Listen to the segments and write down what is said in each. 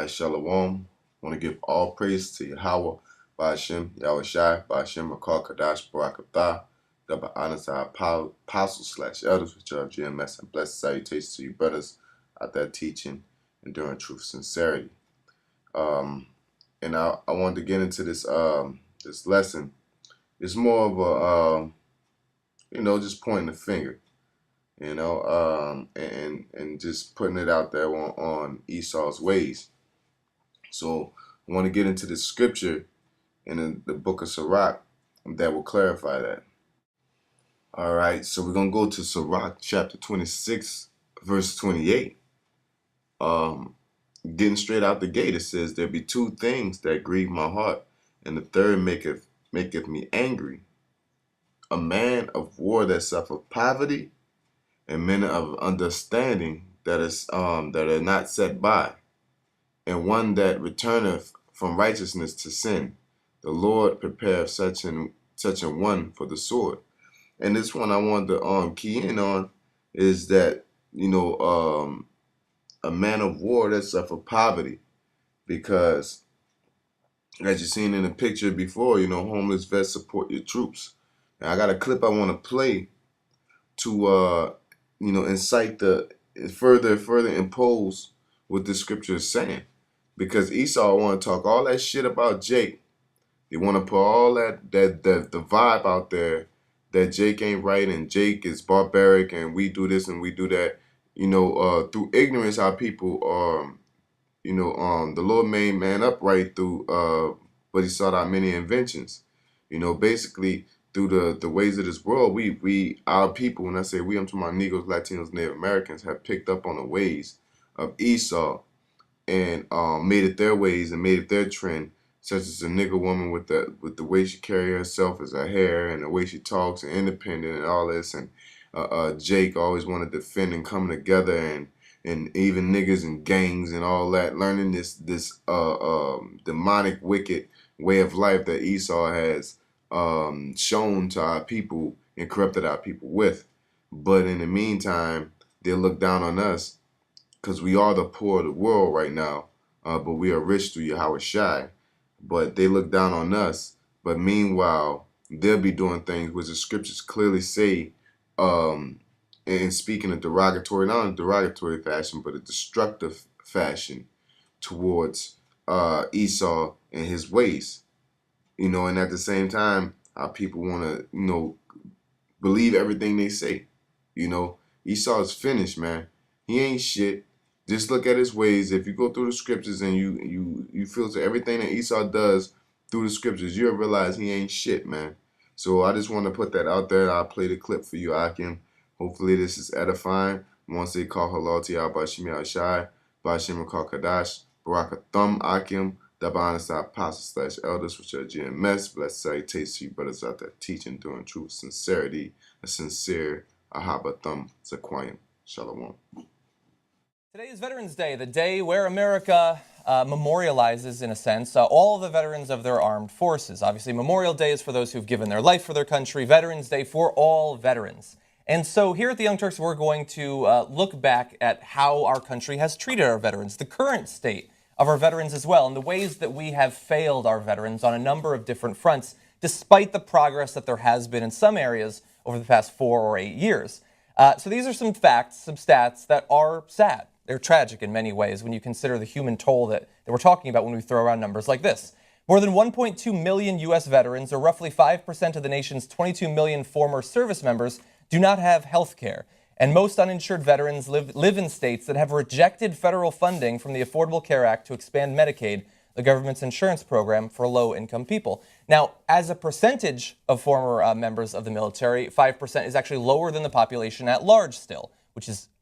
Shalom. I want to give all praise to Yahweh, Ba'ashem, Yahweh Shai, Ba'ashem, Makar, Kadash, Barakatah, double honor to our apostles slash elders, which are GMS, and blessed salutations to you brothers out there teaching, enduring truth, sincerity. And I wanted to get into this lesson. It's more of a, just pointing the finger, and just putting it out there on Esau's ways. So I want to get into the scripture in the book of Sirach that will clarify that. All right, so we're going to go to Sirach chapter 26, verse 28. Getting straight out the gate, it says, "There be two things that grieve my heart, and the third maketh me angry. A man of war that suffereth poverty, and men of understanding that are not set by, and one that returneth from righteousness to sin. The Lord prepareth such an one for the sword." And this one I wanted to key in on is that, a man of war that suffer poverty, because as you've seen in the picture before, homeless vets support your troops. And I got a clip I want to play to incite the further impose what the scripture is saying. Because Esau want to talk all that shit about Jake. They want to put all the vibe out there that Jake ain't right and Jake is barbaric and we do this and we do that. Through ignorance, our people the Lord made man upright through but he sought out many inventions. Basically through the ways of this world, our people, when I say we, I'm talking about Negroes, Latinos, Native Americans, have picked up on the ways of Esau and made it their ways and made it their trend, such as a nigger woman with the way she carry herself, as her hair and the way she talks and independent and all this, and Jake always wanted to defend and come together, and even niggas and gangs and all that, learning this demonic, wicked way of life that Esau has shown to our people and corrupted our people with. But in the meantime, they look down on us because we are the poor of the world right now, but we are rich through Yahweh Shai. But they look down on us. But meanwhile, they'll be doing things which the scriptures clearly say, and speaking a derogatory, not in a derogatory fashion, but a destructive fashion towards Esau and his ways. And at the same time, our people want to, believe everything they say. Esau is finished, man. He ain't shit. Just look at his ways. If you go through the scriptures and you filter everything that Esau does through the scriptures, you'll realize he ain't shit, man. So I just want to put that out there. I'll play the clip for you, Akim. Hopefully this is edifying. Once they call halal to Bashim Yashai, Bashim call Kadash, Barakathum Akim, Dabanas apostles / elders, which are GMS. Blessed salutations to you brothers out there teaching, doing truth, sincerity, a sincere Ahabathum Zaquayim. Shalom. Today is Veterans Day, the day where America memorializes, in a sense, all of the veterans of their armed forces. Obviously, Memorial Day is for those who've given their life for their country. Veterans Day for all veterans. And so here at the Young Turks, we're going to look back at how our country has treated our veterans, the current state of our veterans as well, and the ways that we have failed our veterans on a number of different fronts, despite the progress that there has been in some areas over the past 4 or 8 years. So these are some facts, some stats that are sad. They're tragic in many ways when you consider the human toll that we're talking about when we throw around numbers like this. More than 1.2 million U.S. veterans, or roughly 5% of the nation's 22 million former service members, do not have health care. And most uninsured veterans live in states that have rejected federal funding from the Affordable Care Act to expand Medicaid, the government's insurance program for low-income people. Now, as a percentage of former members of the military, 5% is actually lower than the population at large still,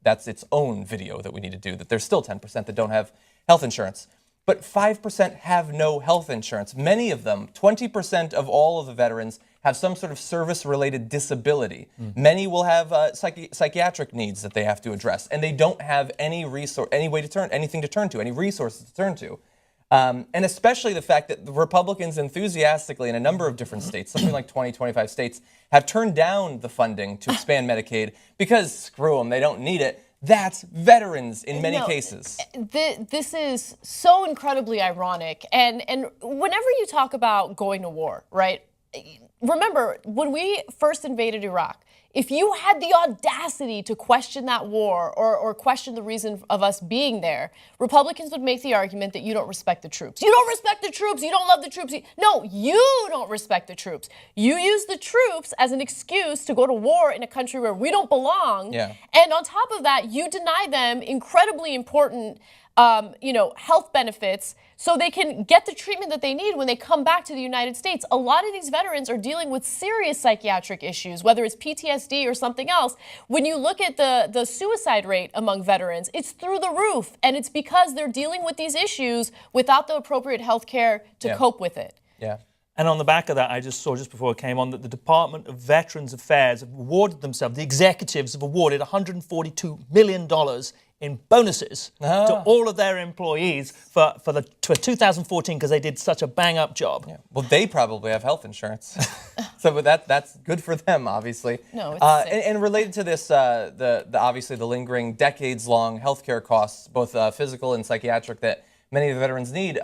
that's its own video that we need to do, that there's still 10% that don't have health insurance. But 5% have no health insurance. Many of them, 20% of all of the veterans, have some sort of service-related disability. Many will have psychiatric needs that they have to address, and they don't have any anything to turn to, any resources to turn to. And especially the fact that the Republicans enthusiastically in a number of different states, something like 20, 25 states, have turned down the funding to expand Medicaid because, screw them, they don't need it. That's veterans in many No, cases. This is so incredibly ironic. And whenever you talk about going to war, right? Remember, when we first invaded Iraq, if you had the audacity to question that war or question the reason of us being there, Republicans would make the argument that you don't respect the troops. You don't respect the troops. You don't love the troops. No, you don't respect the troops. You use the troops as an excuse to go to war in a country where we don't belong. Yeah. And on top of that, you deny them incredibly important health benefits so they can get the treatment that they need when they come back to the United States. A lot of these veterans are dealing with serious psychiatric issues, whether it's PTSD or something else. When you look at the suicide rate among veterans, it's through the roof. And it's because they're dealing with these issues without the appropriate health care to cope with it. Yeah. And on the back of that, I just saw just before it came on that the Department of Veterans Affairs have awarded themselves, the executives have awarded $142 million in bonuses to all of their employees for 2014 because they did such a bang-up job. Yeah. Well, they probably have health insurance, so that's good for them, obviously. No, it's and related to this, obviously the lingering decades-long healthcare costs, both physical and psychiatric, that many of the veterans need.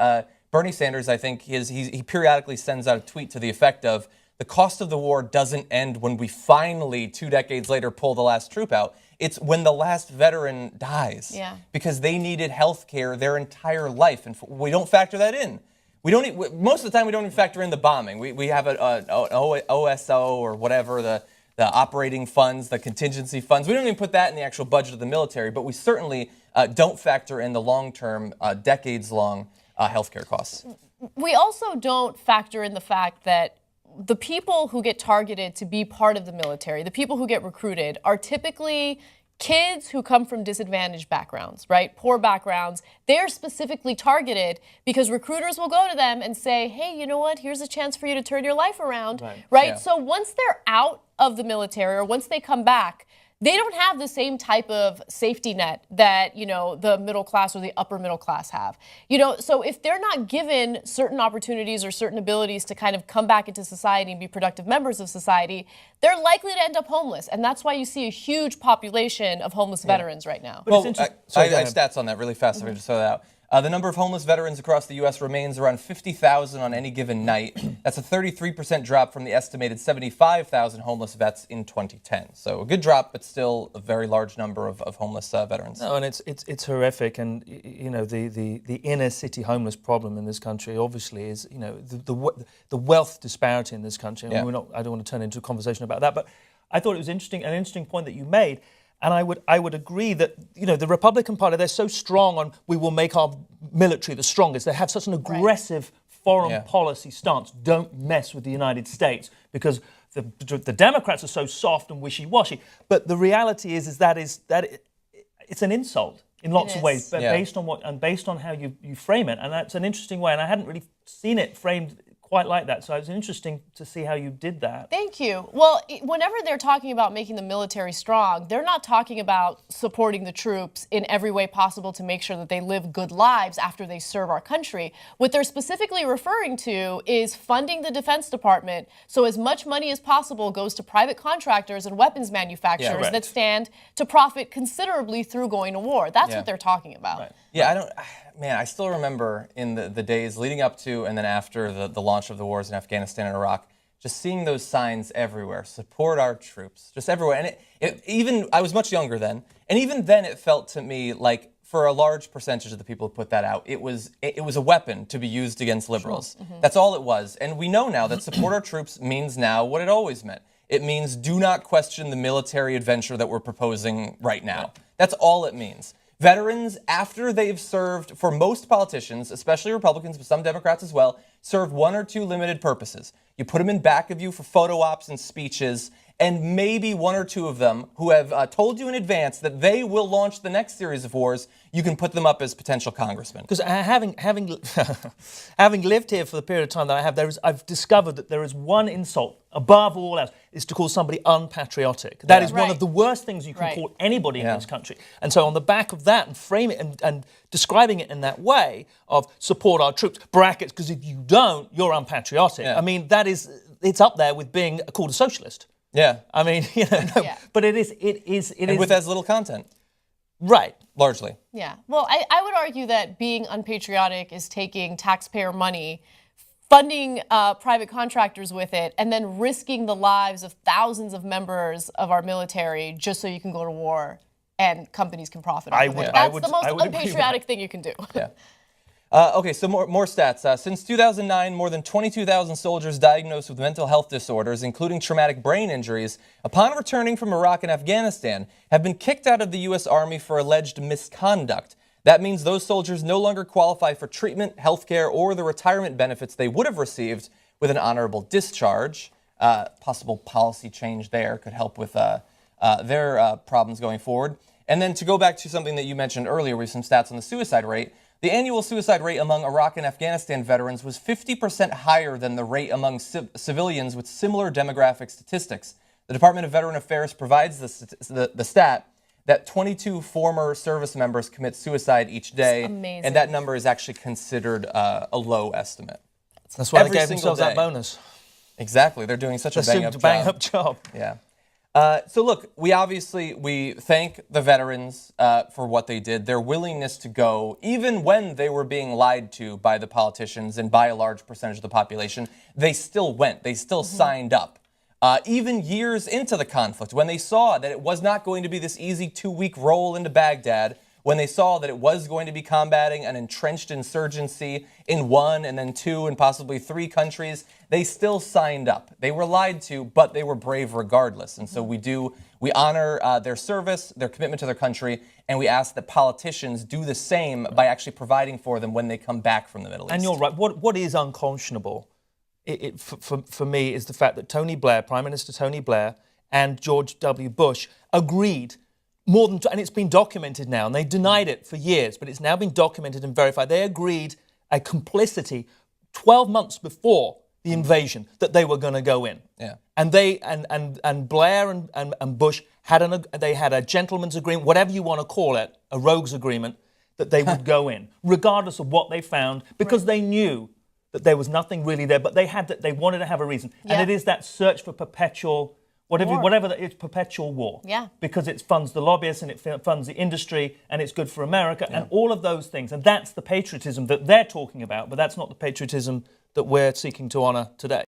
Bernie Sanders, I think, he periodically sends out a tweet to the effect of, the cost of the war doesn't end when we finally, 2 decades later, pull the last troop out. It's when the last veteran dies. Yeah. Because they needed health care their entire life. And we don't factor that in. Most of the time, we don't even factor in the bombing. We have an OSO or whatever, the operating funds, the contingency funds. We don't even put that in the actual budget of the military, but we certainly don't factor in the long-term, decades-long healthcare costs. We also don't factor in the fact that the people who get targeted to be part of the military, the people who get recruited, are typically kids who come from disadvantaged backgrounds, right? Poor backgrounds. They're specifically targeted because recruiters will go to them and say, hey, you know what? Here's a chance for you to turn your life around, right? Yeah. So once they're out of the military or once they come back, they don't have the same type of safety net that, the middle class or the upper middle class have. So if they're not given certain opportunities or certain abilities to kind of come back into society and be productive members of society, they're likely to end up homeless. And that's why you see a huge population of homeless veterans right now. Well, I have stats on that really fast, if I just throw that out. The number of homeless veterans across the U.S. remains around 50,000 on any given night. That's a 33% drop from the estimated 75,000 homeless vets in 2010. So a good drop, but still a very large number of homeless veterans. No, and it's horrific. And the inner city homeless problem in this country obviously is the wealth disparity in this country. I mean, I don't want to turn into a conversation about that, but I thought it was an interesting point that you made. And I would agree that, the Republican Party, they're so strong on we will make our military the strongest. They have such an aggressive foreign policy stance. Don't mess with the United States because the Democrats are so soft and wishy-washy. But the reality is that it's an insult in lots of ways, based on how you frame it. And that's an interesting way. And I hadn't really seen it framed quite like that. So it was interesting to see how you did that. Thank you. Well, whenever they're talking about making the military strong, they're not talking about supporting the troops in every way possible to make sure that they live good lives after they serve our country. What they're specifically referring to is funding the Defense Department so as much money as possible goes to private contractors and weapons manufacturers that stand to profit considerably through going to war. That's what they're talking about. Right. Yeah, I still remember in the days leading up to and then after the launch of the wars in Afghanistan and Iraq, just seeing those signs everywhere, support our troops, just everywhere. And even I was much younger then, and even then it felt to me like for a large percentage of the people who put that out, it was a weapon to be used against liberals. Sure. That's all it was. And we know now that support our troops means now what it always meant. It means do not question the military adventure that we're proposing right now. That's all it means. Veterans, after they've served, for most politicians, especially Republicans, but some Democrats as well, serve one or two limited purposes. You put them in back of you for photo ops and speeches, and maybe one or two of them who have told you in advance that they will launch the next series of wars, you can put them up as potential congressmen. Because having lived here for the period of time that I have, I've discovered that there is one insult above all else, is to call somebody unpatriotic. That is one of the worst things you can call anybody in this country. And so on the back of that, and frame it and describing it in that way of support our troops, brackets, because if you don't, you're unpatriotic. I mean, it's up there with being called a socialist. Yeah. I mean, but it is with as little content. Right. largely. Yeah. Well, I would argue that being unpatriotic is taking taxpayer money, funding private contractors with it, and then risking the lives of thousands of members of our military just so you can go to war and companies can profit off of it. That's the most unpatriotic thing you can do. Yeah. Okay, so more stats. Since 2009, more than 22,000 soldiers diagnosed with mental health disorders, including traumatic brain injuries, upon returning from Iraq and Afghanistan, have been kicked out of the U.S. Army for alleged misconduct. That means those soldiers no longer qualify for treatment, health care, or the retirement benefits they would have received with an honorable discharge. Possible policy change there could help with their problems going forward. And then to go back to something that you mentioned earlier with some stats on the suicide rate, the annual suicide rate among Iraq and Afghanistan veterans was 50% higher than the rate among civilians with similar demographic statistics. The Department of Veteran Affairs provides the stat that 22 former service members commit suicide each day. Amazing. And that number is actually considered a low estimate. That's why Every they gave single themselves that day. bonus. Exactly. They're doing such a Bang up job. Yeah. So look, we thank the veterans for what they did, their willingness to go, even when they were being lied to by the politicians and by a large percentage of the population, they still went, they still signed up. Even years into the conflict, when they saw that it was not going to be this easy 2-week roll into Baghdad, when they saw that it was going to be combating an entrenched insurgency in 1 and then 2 and possibly 3 countries, they still signed up. They were lied to, but they were brave regardless. And so we honor their service, their commitment to their country, and we ask that politicians do the same by actually providing for them when they come back from the Middle East. And you're right. What is unconscionable for me is the fact that Tony Blair, Prime Minister Tony Blair, and George W. Bush agreed and it's been documented now, and they denied it for years, but it's now been documented and verified. They agreed a complicity 12 months before the invasion that they were going to go in. Yeah. And they and Blair and Bush had a gentleman's agreement, whatever you want to call it, a rogue's agreement, that they would go in, regardless of what they found, because they knew that there was nothing really there, but they wanted to have a reason. Yeah. And it is that search for perpetual it's perpetual war. Yeah. Because it funds the lobbyists and it funds the industry and it's good for America and all of those things. And that's the patriotism that they're talking about, but that's not the patriotism that we're seeking to honor today.